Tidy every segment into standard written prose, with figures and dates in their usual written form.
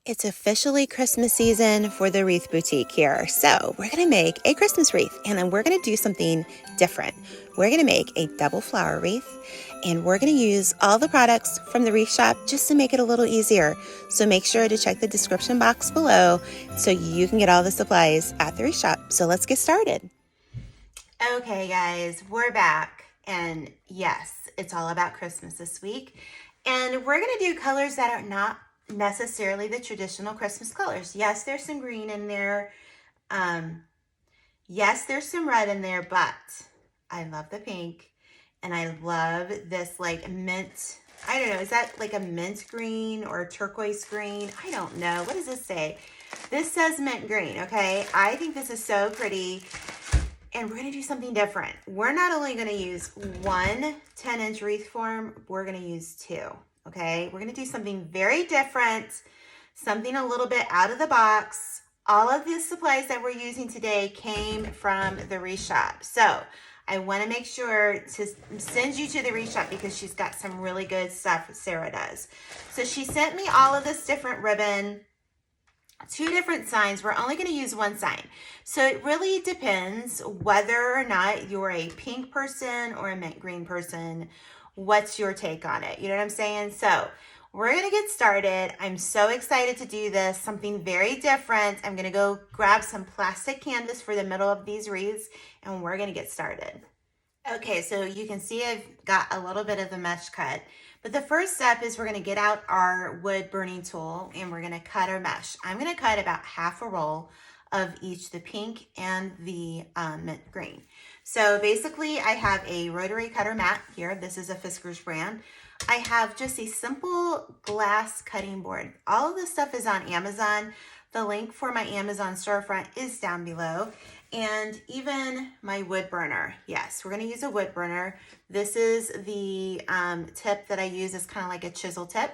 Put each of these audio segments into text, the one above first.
It's officially Christmas season for the Wreath Boutique here. So we're going to make a Christmas wreath, and then we're going to do something different. We're going to make a double flower wreath, and we're going to use all the products from the wreath shop just to make it a little easier. So make sure to check the description box below so you can get all the supplies at the wreath shop. So let's get started. Okay, guys, we're back. And yes, it's all about Christmas this week. And we're going to do colors that are not necessarily the traditional Christmas colors. Yes, there's some green in there. Yes, there's some red in there, but I love the pink and I love this like mint. I don't know. Is that like a mint green or a turquoise green? I don't know. What does this say? This says mint green. Okay. I think this is so pretty. And we're going to do something different. We're not only going to use one 10-inch wreath form, we're going to use two. Okay, we're going to do something very different, something a little bit out of the box. All of the supplies that we're using today came from the Wreath shop. So I want to make sure to send you to the Wreath shop because she's got some really good stuff, Sarah does. So she sent me all of this different ribbon, two different signs. We're only going to use one sign. So it really depends whether or not you're a pink person or a mint green person. What's your take on it? You know what I'm saying? So we're going to get started. I'm so excited to do this, something very different. I'm going to go grab some plastic canvas for the middle of these wreaths and we're going to get started. Okay, so you can see I've got a little bit of the mesh cut. But the first step is we're going to get out our wood burning tool and we're going to cut our mesh. I'm going to cut about half a roll of each the pink and the mint green. So basically I have a rotary cutter mat here. This is a Fisker's brand. I have just a simple glass cutting board. All of this stuff is on Amazon. The link for my Amazon storefront is down below. And even my wood burner. Yes, we're going to use a wood burner. This is the tip that I use. It's kind of like a chisel tip.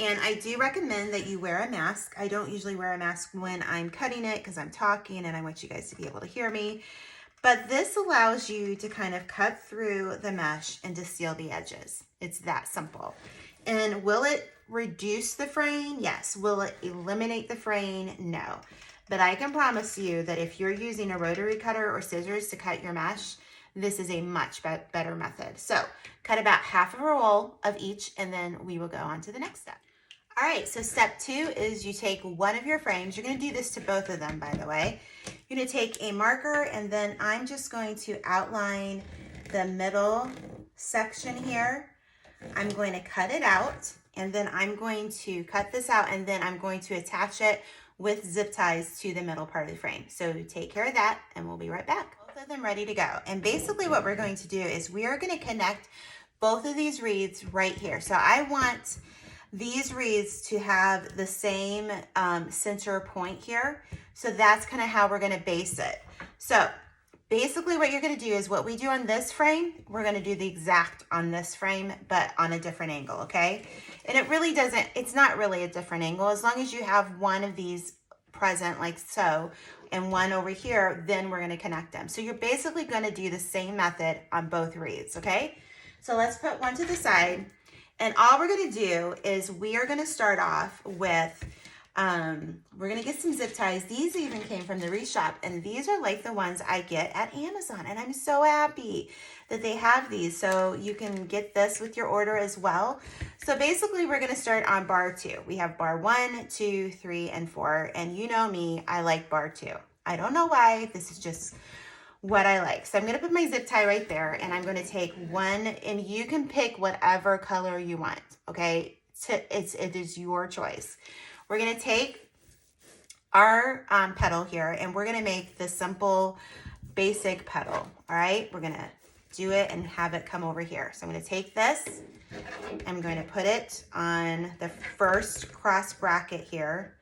And I do recommend that you wear a mask. I don't usually wear a mask when I'm cutting it because I'm talking and I want you guys to be able to hear me. But this allows you to kind of cut through the mesh and to seal the edges. It's that simple. And will it reduce the fraying? Yes. Will it eliminate the fraying? No. But I can promise you that if you're using a rotary cutter or scissors to cut your mesh, this is a much better method. So cut about half of a roll of each and then we will go on to the next step. All right, so step 2 is you take one of your frames. You're going to do this to both of them, by the way. You're going to take a marker and then I'm just going to outline the middle section here. I'm going to cut it out and then I'm going to cut this out and then I'm going to attach it with zip ties to the middle part of the frame. So take care of that and we'll be right back. Both of them ready to go. And basically what we're going to do is we are going to connect both of these wreaths right here. So I want these wreaths to have the same center point here. So that's kind of how we're going to base it. So basically what you're going to do is what we do on this frame, we're going to do the exact on this frame, but on a different angle, okay? And it really doesn't, it's not really a different angle. As long as you have one of these present like so, and one over here, then we're going to connect them. So you're basically going to do the same method on both wreaths, okay? So let's put one to the side. And all we're going to do is we are going to start off with, we're going to get some zip ties. These even came from the Wreath shop and these are like the ones I get at Amazon. And I'm so happy that they have these. So you can get this with your order as well. So basically we're going to start on bar 2. We have bar 1, 2, 3, and 4. And you know me, I like bar 2. I don't know why. This is just what I like. So I'm going to put my zip tie right there and I'm going to take one and you can pick whatever color you want. Okay. It is your choice. We're going to take our petal here and we're going to make the simple basic petal. All right. We're going to do it and have it come over here. So I'm going to take this. I'm going to put it on the first cross bracket here.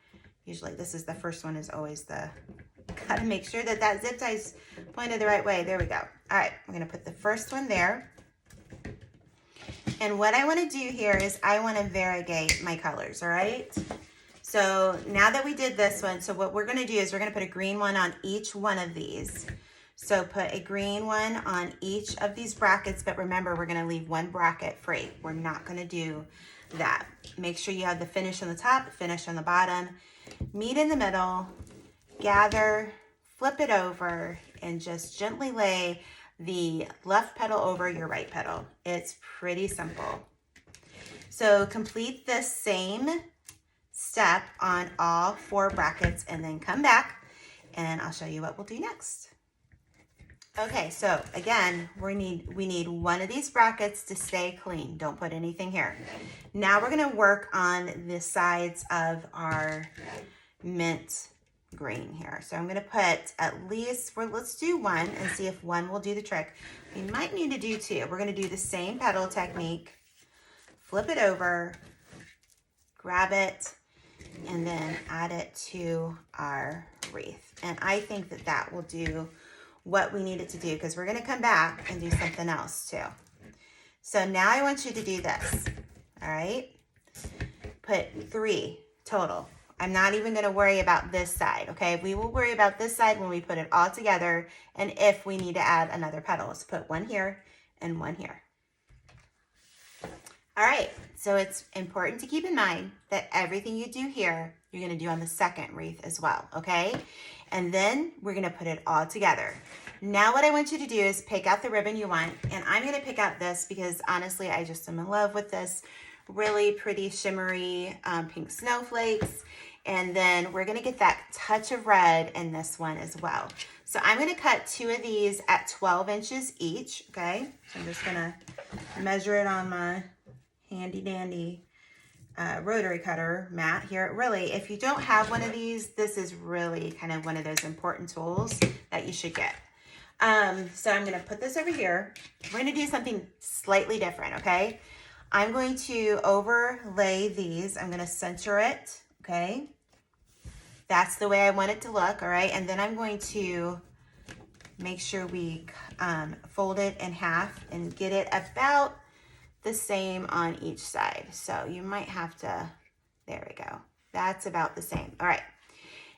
Usually this is the first one is always got to make sure that that zip tie is pointed the right way. There we go. All right, we're going to put the first one there. And what I want to do here is I want to variegate my colors, all right? So now that we did this one, so what we're going to do is we're going to put a green one on each one of these. So put a green one on each of these brackets, but remember, we're going to leave one bracket free. We're not going to do that. Make sure you have the finish on the top, finish on the bottom, meet in the middle, gather, flip it over, and just gently lay the left petal over your right petal. It's pretty simple. So complete this same step on all 4 brackets and then come back and I'll show you what we'll do next. Okay, so again, we need one of these brackets to stay clean. Don't put anything here. Now we're gonna work on the sides of our mint green here. So I'm gonna put at least, let's do 1 and see if 1 will do the trick. We might need to do 2. We're gonna do the same petal technique, flip it over, grab it, and then add it to our wreath. And I think that that will do what we need it to do because we're gonna come back and do something else too. So now I want you to do this, all right? Put 3 total. I'm not even gonna worry about this side, okay? We will worry about this side when we put it all together and if we need to add another petal. So put 1 here and 1 here. All right, so it's important to keep in mind that everything you do here, you're gonna do on the second wreath as well, okay? And then we're gonna put it all together. Now what I want you to do is pick out the ribbon you want, and I'm gonna pick out this because honestly, I just am in love with this really pretty shimmery pink snowflakes. And then we're gonna get that touch of red in this one as well. So I'm gonna cut 2 of these at 12 inches each, okay? So I'm just gonna measure it on my handy dandy rotary cutter mat here. Really, if you don't have one of these, this is really kind of one of those important tools that you should get. So I'm gonna put this over here. We're gonna do something slightly different, okay? I'm going to overlay these. I'm gonna center it, okay? That's the way I want it to look, all right? And then I'm going to make sure we fold it in half and get it about the same on each side. So you might have to, there we go. That's about the same. All right.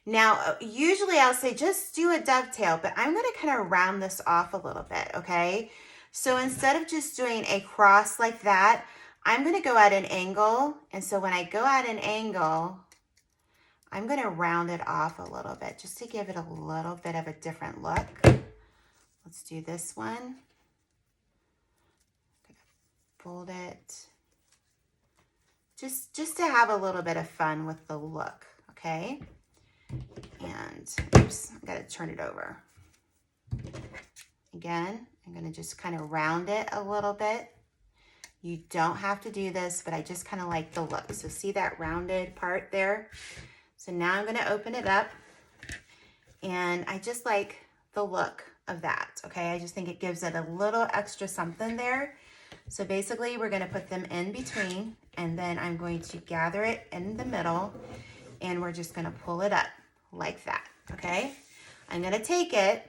Now, usually I'll say just do a dovetail, but I'm gonna kind of round this off a little bit, okay? So instead of just doing a cross like that, I'm gonna go at an angle. And so when I go at an angle, I'm gonna round it off a little bit just to give it a little bit of a different look. Let's do this one. Fold it. Just to have a little bit of fun with the look, okay? And, oops, I gotta turn it over. Again, I'm gonna just kind of round it a little bit. You don't have to do this, but I just kind of like the look. So see that rounded part there? So now I'm gonna open it up and I just like the look of that, okay? I just think it gives it a little extra something there. So basically we're gonna put them in between and then I'm going to gather it in the middle and we're just gonna pull it up like that, okay? I'm gonna take a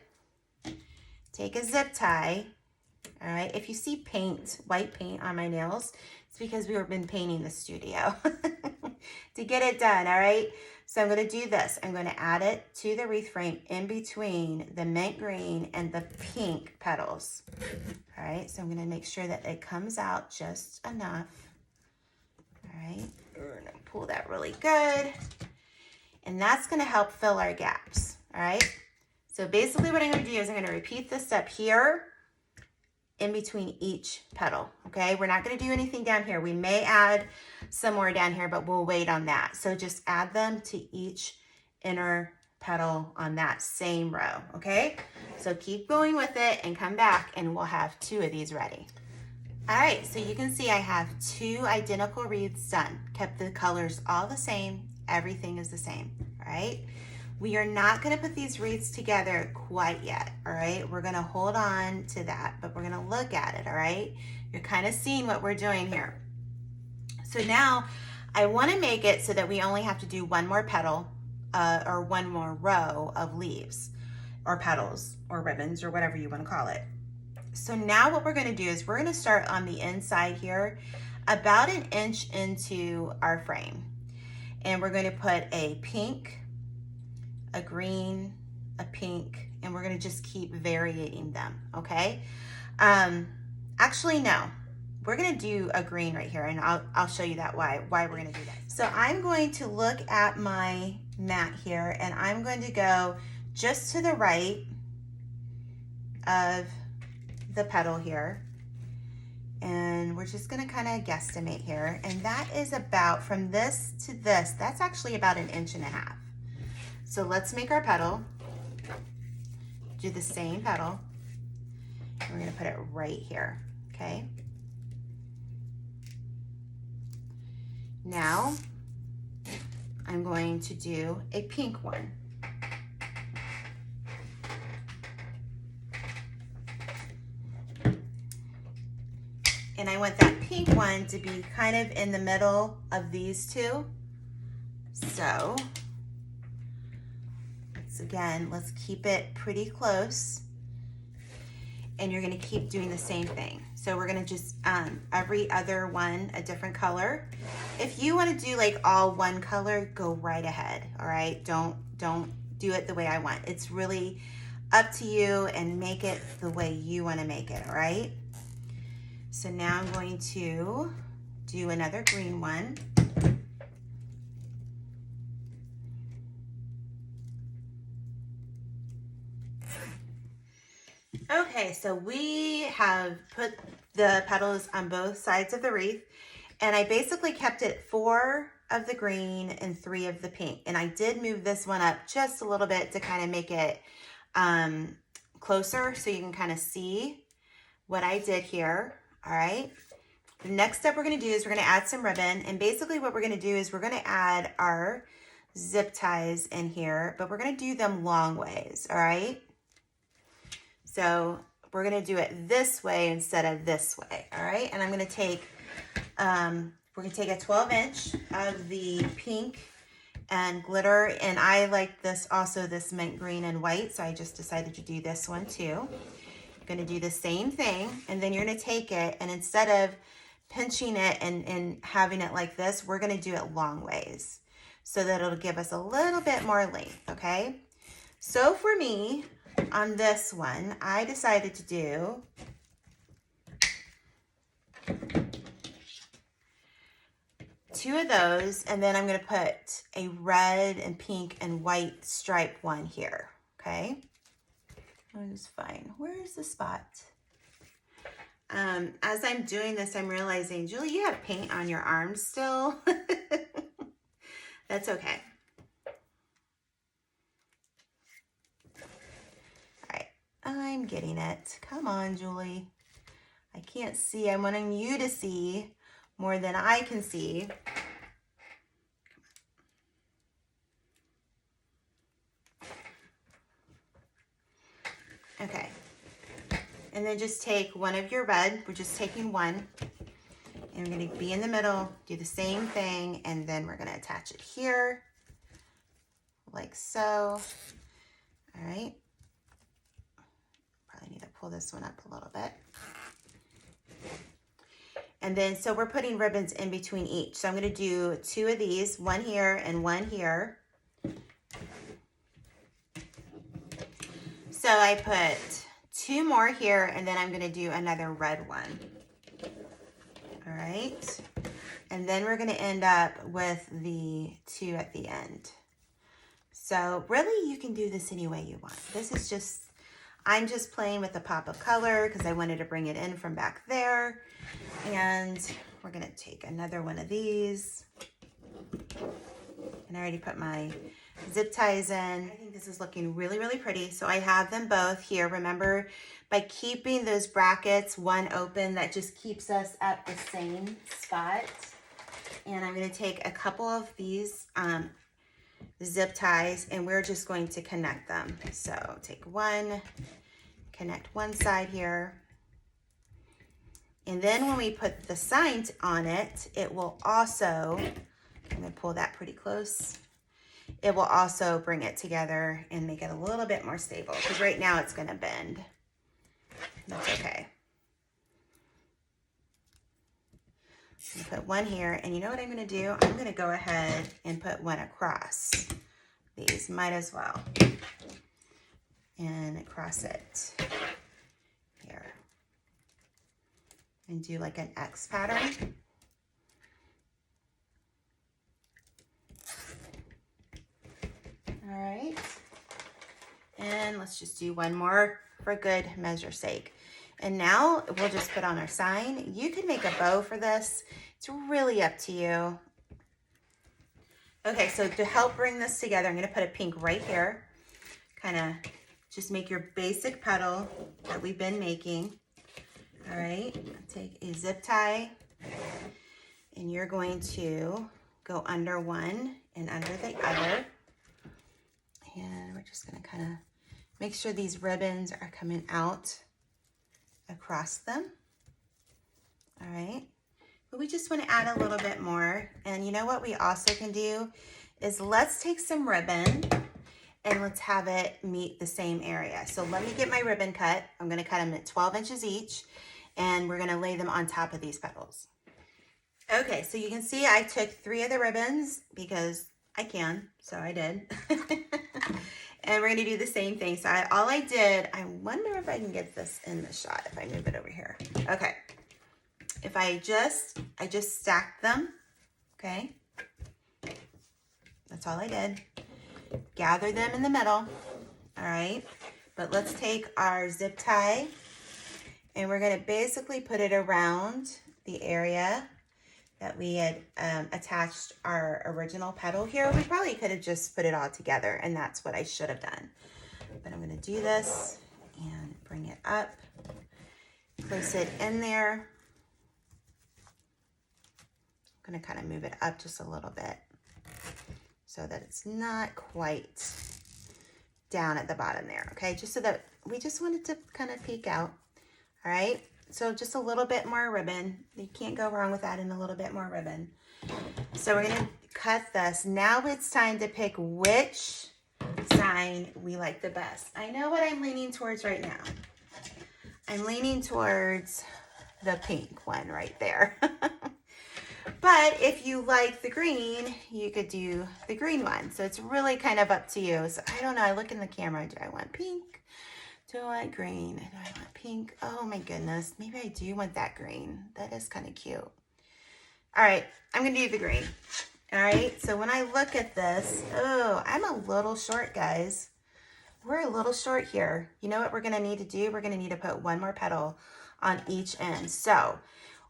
zip tie, all right? If you see paint, white paint on my nails, it's because we've been painting the studio to get it done, all right? So I'm gonna do this. I'm gonna add it to the wreath frame in between the mint green and the pink petals. All right, so I'm gonna make sure that it comes out just enough. All right, we're gonna pull that really good. And that's gonna help fill our gaps, all right? So basically what I'm gonna do is I'm gonna repeat this step here in between each petal, okay? We're not gonna do anything down here. We may add some more down here, but we'll wait on that. So just add them to each inner petal on that same row, okay? So keep going with it and come back and we'll have 2 of these ready. All right, so you can see I have 2 identical wreaths done. Kept the colors all the same, everything is the same, all right? We are not gonna put these wreaths together quite yet, all right? We're gonna hold on to that, but we're gonna look at it, all right? You're kind of seeing what we're doing here. So now I wanna make it so that we only have to do 1 more petal or 1 more row of leaves or petals or ribbons or whatever you wanna call it. So now what we're gonna do is we're gonna start on the inside here, about 1 inch into our frame. And we're gonna put a pink, a green, a pink, and we're gonna just keep varying them, okay? Actually, no. we're gonna do a green right here, and I'll show you that why we're gonna do that. So I'm going to look at my mat here, and I'm going to go just to the right of the petal here. And we're just gonna kind of guesstimate here. And that is about, from this to this, that's actually about 1.5 inches. So let's make our petal. Do the same petal. And we're gonna put it right here, okay? Now, I'm going to do a pink one. And I want that pink one to be kind of in the middle of these two. So, let's keep it pretty close. And you're gonna keep doing the same thing. So we're gonna just, every other one, a different color. If you wanna do like all one color, go right ahead, all right? Don't do it the way I want. It's really up to you, and make it the way you wanna make it, all right? So now I'm going to do another green one. Okay, so we have put the petals on both sides of the wreath, and I basically kept it 4 of the green and 3 of the pink. And I did move this one up just a little bit to kind of make it closer so you can kind of see what I did here. All right, the next step we're going to do is we're going to add some ribbon, and basically what we're going to do is we're going to add our zip ties in here, but we're going to do them long ways. All right, so we're going to do it this way instead of this way. All right, and I'm going to take we're going to take a 12-inch of the pink and glitter, and I like this also, this mint green and white, so I just decided to do this one too. Going to do the same thing, and then you're going to take it, and instead of pinching it and having it like this, we're going to do it long ways so that it'll give us a little bit more length, okay? So for me, on this one, I decided to do two of those, and then I'm going to put a red and pink and white stripe one here, okay? That is fine. Where is the spot? As I'm doing this, I'm realizing, Julie, you have paint on your arms still. That's okay. All right, I'm getting it. Come on, Julie. I can't see. I'm wanting you to see more than I can see. Okay, and then just take one of your red. We're just taking one, and we're going to be in the middle, do the same thing, and then we're going to attach it here, like so. All right, probably need to pull this one up a little bit. And then, so we're putting ribbons in between each. So I'm going to do 2 of these, one here and one here. So I put 2 more here, and then I'm going to do another red one. All right. And then we're going to end up with the 2 at the end. So really, you can do this any way you want. This is just, I'm just playing with a pop of color because I wanted to bring it in from back there. And we're going to take another one of these. And I already put my zip ties in. I think this is looking really, really pretty. So I have them both here. Remember, by keeping those brackets one open, that just keeps us at the same spot. And I'm going to take a couple of these zip ties, and we're just going to connect them. So take one, connect one side here. And then when we put the sign on it, it will also, I'm going to pull that pretty close. It will also bring it together and make it a little bit more stable, because right now it's going to bend. That's okay. I'm gonna put one here, and you know what I'm going to do? I'm going to go ahead and put one across these, might as well, and across it here. and do like an X pattern. All right. And let's just do one more for good measure's sake. And now we'll just put on our sign. You can make a bow for this. It's really up to you. Okay, so to help bring this together, I'm gonna put a pink right here. Kind of just make your basic petal that we've been making. All right, take a zip tie and you're going to go under one and under the other. And we're just gonna kind of make sure these ribbons are coming out across them. All right, but we just want to add a little bit more. And you know what we also can do is let's take some ribbon and let's have it meet the same area. So let me get my ribbon cut. I'm gonna cut them at 12 inches each, and we're gonna lay them on top of these petals. Okay, so you can see I took 3 of the ribbons because I can, so I did. And we're gonna do the same thing. So all I did, I wonder if I can get this in the shot if I move it over here. Okay, if I just stacked them, okay? That's all I did. Gather them in the middle, all right? But let's take our zip tie and we're gonna basically put it around the area that we had attached our original petal here. We probably could have just put it all together, and that's what I should have done. But I'm gonna do this and bring it up, place it in there. I'm gonna kind of move it up just a little bit so that it's not quite down at the bottom there, okay? Just so that we just want it to kind of peek out, all right? So just a little bit more ribbon. You can't go wrong with adding a little bit more ribbon. So we're gonna cut this. Now it's time to pick which sign we like the best. I know what I'm leaning towards right now. I'm leaning towards the pink one right there. But if you like the green, you could do the green one. So it's really kind of up to you. So I don't know, I look in the camera, do I want pink? Do I want green? Do I want pink? Oh my goodness, maybe I do want that green. That is kind of cute. All right, I'm gonna do the green. All right, so when I look at this, oh, I'm a little short, guys. We're a little short here. You know what we're gonna need to do? We're gonna need to put one more petal on each end. So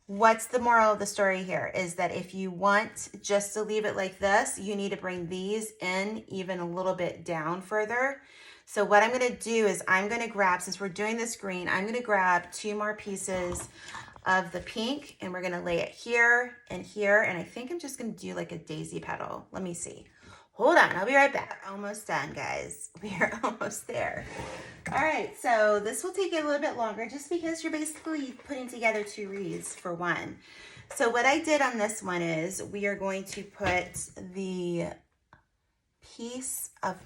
what's the moral of the story here is that if you want just to leave it like this, you need to bring these in even a little bit down further. So what I'm gonna do is I'm gonna grab, since we're doing this green, I'm gonna grab 2 more pieces of the pink and we're gonna lay it here, and I think I'm just gonna do like a daisy petal. Let me see. Hold on, I'll be right back. Almost done, guys. We are almost there. All right, so this will take a little bit longer just because you're basically putting together 2 wreaths for one. So what I did on this one is we are going to put the piece of,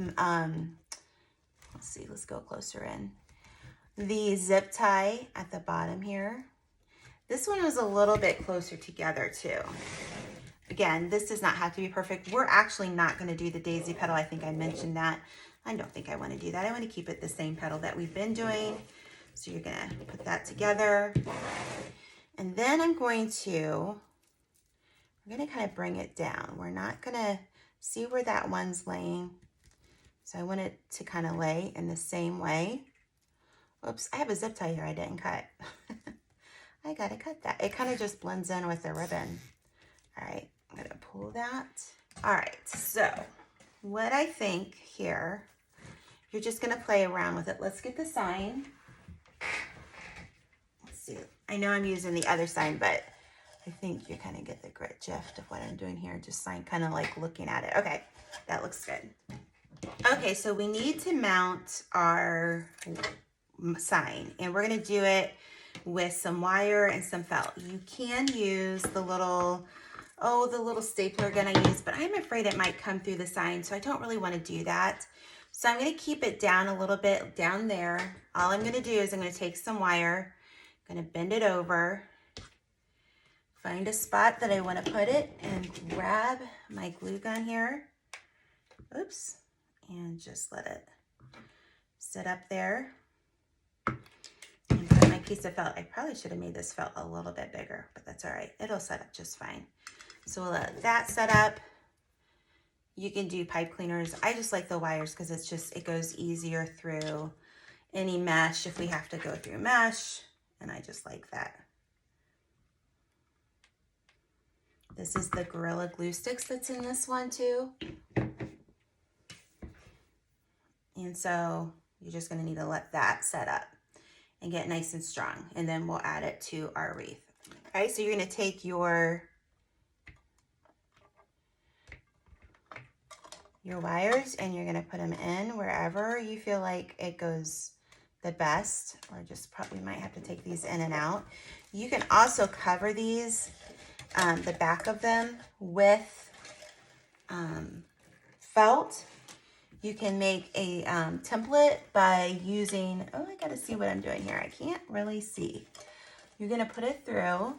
let's see, let's go closer in. The zip tie at the bottom here. This one was a little bit closer together too. Again, this does not have to be perfect. We're actually not going to do the daisy petal. I think I mentioned that. I don't think I want to do that. I want to keep it the same petal that we've been doing. So you're going to put that together. And then we're going to kind of bring it down. We're not going to see where that one's laying. So I want it to kind of lay in the same way. Oops, I have a zip tie here I didn't cut. I got to cut that. It kind of just blends in with the ribbon. All right, I'm going to pull that. All right, so what I think here, you're just going to play around with it. Let's get the sign. Let's see. I know I'm using the other sign, but I think you kind of get the gist of what I'm doing here. Just kind of like looking at it. Okay, that looks good. Okay, so we need to mount our sign, and we're going to do it with some wire and some felt. You can use the little stapler gun I use, but I'm afraid it might come through the sign, so I don't really want to do that. So I'm going to keep it down a little bit down there. All I'm going to do is I'm going to take some wire, I'm going to bend it over, find a spot that I want to put it, and grab my glue gun here. Oops. And just let it sit up there. And put my piece of felt. I probably should have made this felt a little bit bigger, but that's all right. It'll set up just fine. So we'll let that set up. You can do pipe cleaners. I just like the wires because it's just, it goes easier through any mesh if we have to go through mesh. And I just like that. This is the Gorilla Glue Sticks that's in this one too. And so you're just gonna need to let that set up and get nice and strong. And then we'll add it to our wreath. All right, so you're gonna take your wires and you're gonna put them in wherever you feel like it goes the best, or just probably might have to take these in and out. You can also cover these, the back of them, with felt. You can make a template by using, oh, I gotta see what I'm doing here. I can't really see. You're gonna put it through.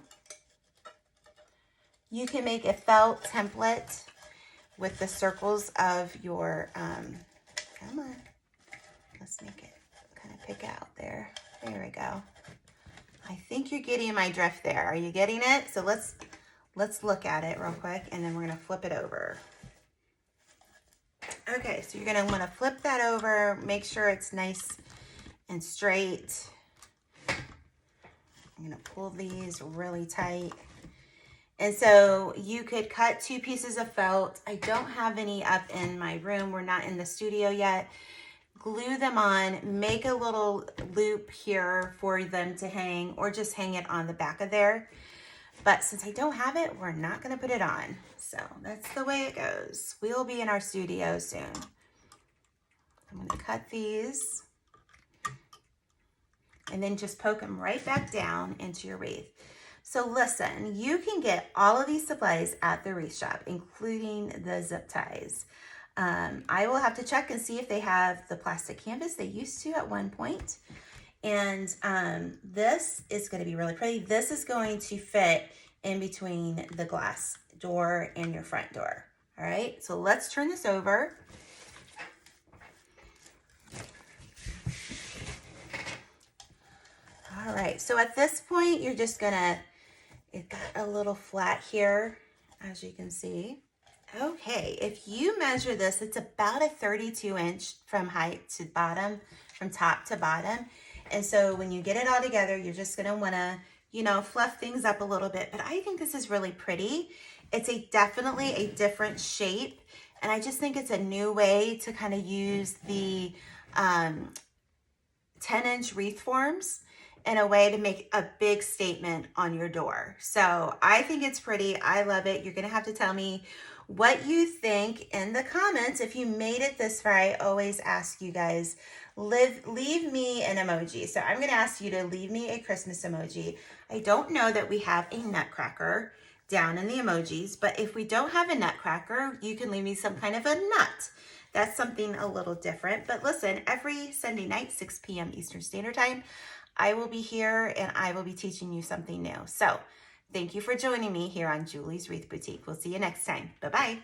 You can make a felt template with the circles of your, come on, let's make it kind of pick out there. There we go. I think you're getting my drift there. Are you getting it? So let's look at it real quick, and then we're gonna flip it over. Okay, so you're gonna wanna flip that over, make sure it's nice and straight. I'm gonna pull these really tight. And so you could cut 2 pieces of felt. I don't have any up in my room. We're not in the studio yet. Glue them on, make a little loop here for them to hang, or just hang it on the back of there. But since I don't have it, we're not gonna put it on. So that's the way it goes. We'll be in our studio soon. I'm gonna cut these and then just poke them right back down into your wreath. So listen, you can get all of these supplies at the Wreath shop, including the zip ties. I will have to check and see if they have the plastic canvas. They used to at one point. And this is going to be really pretty. This is going to fit in between the glass door and your front door. All right, so let's turn this over. All right, so at this point, you're just gonna, it got a little flat here, as you can see. Okay, if you measure this, it's about a 32-inch from height to bottom, from top to bottom. And so when you get it all together, you're just gonna wanna, you know, fluff things up a little bit. But I think this is really pretty. It's definitely a different shape. And I just think it's a new way to kind of use the 10-inch wreath forms in a way to make a big statement on your door. So I think it's pretty. I love it. You're gonna have to tell me what you think in the comments. If you made it this far, I always ask you guys, leave me an emoji. So I'm gonna ask you to leave me a Christmas emoji. I don't know that we have a Nutcracker down in the emojis, but if we don't have a Nutcracker, you can leave me some kind of a nut. That's something a little different. But listen, every Sunday night, 6 p.m. Eastern Standard Time, I will be here and I will be teaching you something new. So thank you for joining me here on Julie's Wreath Boutique. We'll see you next time. Bye-bye.